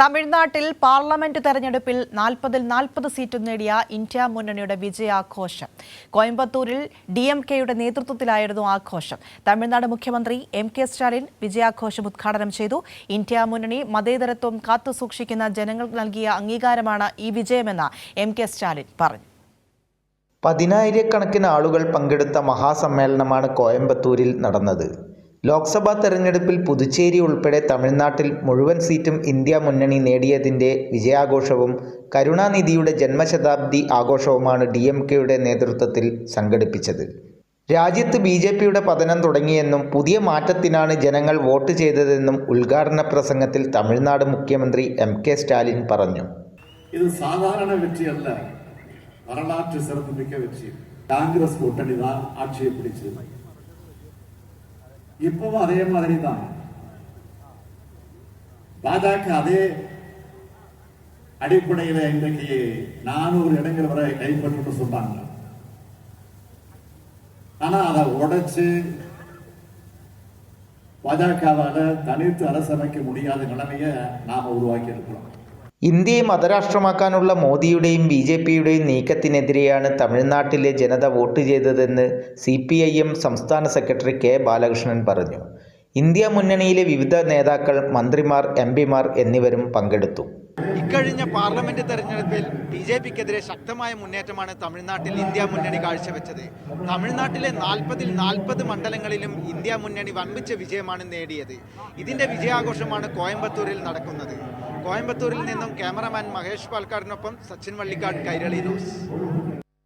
തമിഴ്നാട്ടിൽ പാർലമെന്റ് തെരഞ്ഞെടുപ്പിൽ 40 സീറ്റും നേടിയ ഇന്ത്യ മുന്നണിയുടെ വിജയാഘോഷം. കോയമ്പത്തൂരിൽ DMKയുടെ നേതൃത്വത്തിലായിരുന്നു ആഘോഷം. തമിഴ്നാട് മുഖ്യമന്ത്രി MK സ്റ്റാലിൻ വിജയാഘോഷം ഉദ്ഘാടനം ചെയ്തു. ഇന്ത്യ മുന്നണി മതേതരത്വം കാത്തുസൂക്ഷിക്കുന്ന ജനങ്ങൾ നൽകിയ അംഗീകാരമാണ് ഈ വിജയമെന്ന് MK സ്റ്റാലിൻ പറഞ്ഞു. പതിനായിരക്കണക്കിന് ആളുകൾ പങ്കെടുത്ത മഹാസമ്മേളനമാണ് കോയമ്പത്തൂരിൽ നടന്നത്. ലോക്സഭാ തെരഞ്ഞെടുപ്പിൽ പുതുച്ചേരി ഉൾപ്പെടെ തമിഴ്നാട്ടിൽ മുഴുവൻ സീറ്റും ഇന്ത്യ മുന്നണി നേടിയതിൻ്റെ വിജയാഘോഷവും കരുണാനിധിയുടെ ജന്മശതാബ്ദി ആഘോഷവുമാണ് DMKയുടെ നേതൃത്വത്തിൽ സംഘടിപ്പിച്ചത്. രാജ്യത്ത് BJPയുടെ പതനം തുടങ്ങിയെന്നും പുതിയ മാറ്റത്തിനാണ് ജനങ്ങൾ വോട്ട് ചെയ്തതെന്നും ഉദ്ഘാടന പ്രസംഗത്തിൽ തമിഴ്നാട് മുഖ്യമന്ത്രി MK സ്റ്റാലിൻ പറഞ്ഞു. ഇത് സാധാരണ വെற்றிയല്ല, வரலாற்று சிறப்புமிக்க வெற்றி. காங்கிரஸ் கூட்டணி தான் ஆட்சியை பிடிச்சது. இப்பவும் அதே மாதிரி தான் பாஜக அதே அடிப்படையில் இன்றைக்கு 400 இடங்கள் வரை கைப்பற்று சொன்னாங்க. ஆனா அதை உடைச்சு பாஜகவால தனித்து அரசமைக்க முடியாத நிலைமையை நாம உருவாக்கி இருக்கிறோம். ഇന്ത്യയെ മതരാഷ്ട്രമാക്കാനുള്ള മോദിയുടെയും BJPയുടെയും നീക്കത്തിനെതിരെയാണ് തമിഴ്നാട്ടിലെ ജനത വോട്ട് ചെയ്തതെന്ന് CPIM സംസ്ഥാന സെക്രട്ടറി K ബാലകൃഷ്ണൻ പറഞ്ഞു. ഇന്ത്യ മുന്നണിയിലെ വിവിധ നേതാക്കൾ, മന്ത്രിമാർ, MP-മാർ എന്നിവരും പങ്കെടുത്തു. ഇക്കഴിഞ്ഞ പാർലമെന്റ് തെരഞ്ഞെടുപ്പിൽ BJPക്കെതിരെ ശക്തമായ മുന്നേറ്റമാണ് തമിഴ്നാട്ടിൽ ഇന്ത്യ മുന്നണി കാഴ്ചവെച്ചത്. തമിഴ്നാട്ടിലെ 40 മണ്ഡലങ്ങളിലും ഇന്ത്യ മുന്നണി വൻപിച്ച വിജയമാണ് നേടിയത്. ഇതിന്റെ വിജയാഘോഷമാണ് കോയമ്പത്തൂരിൽ നടക്കുന്നത്. കോയമ്പത്തൂരിൽ നിന്നും ക്യാമറമാൻ മഹേഷ് പാൽക്കാടിനൊപ്പം സച്ചിൻ വള്ളിക്കാട്, കൈരളി ന്യൂസ്.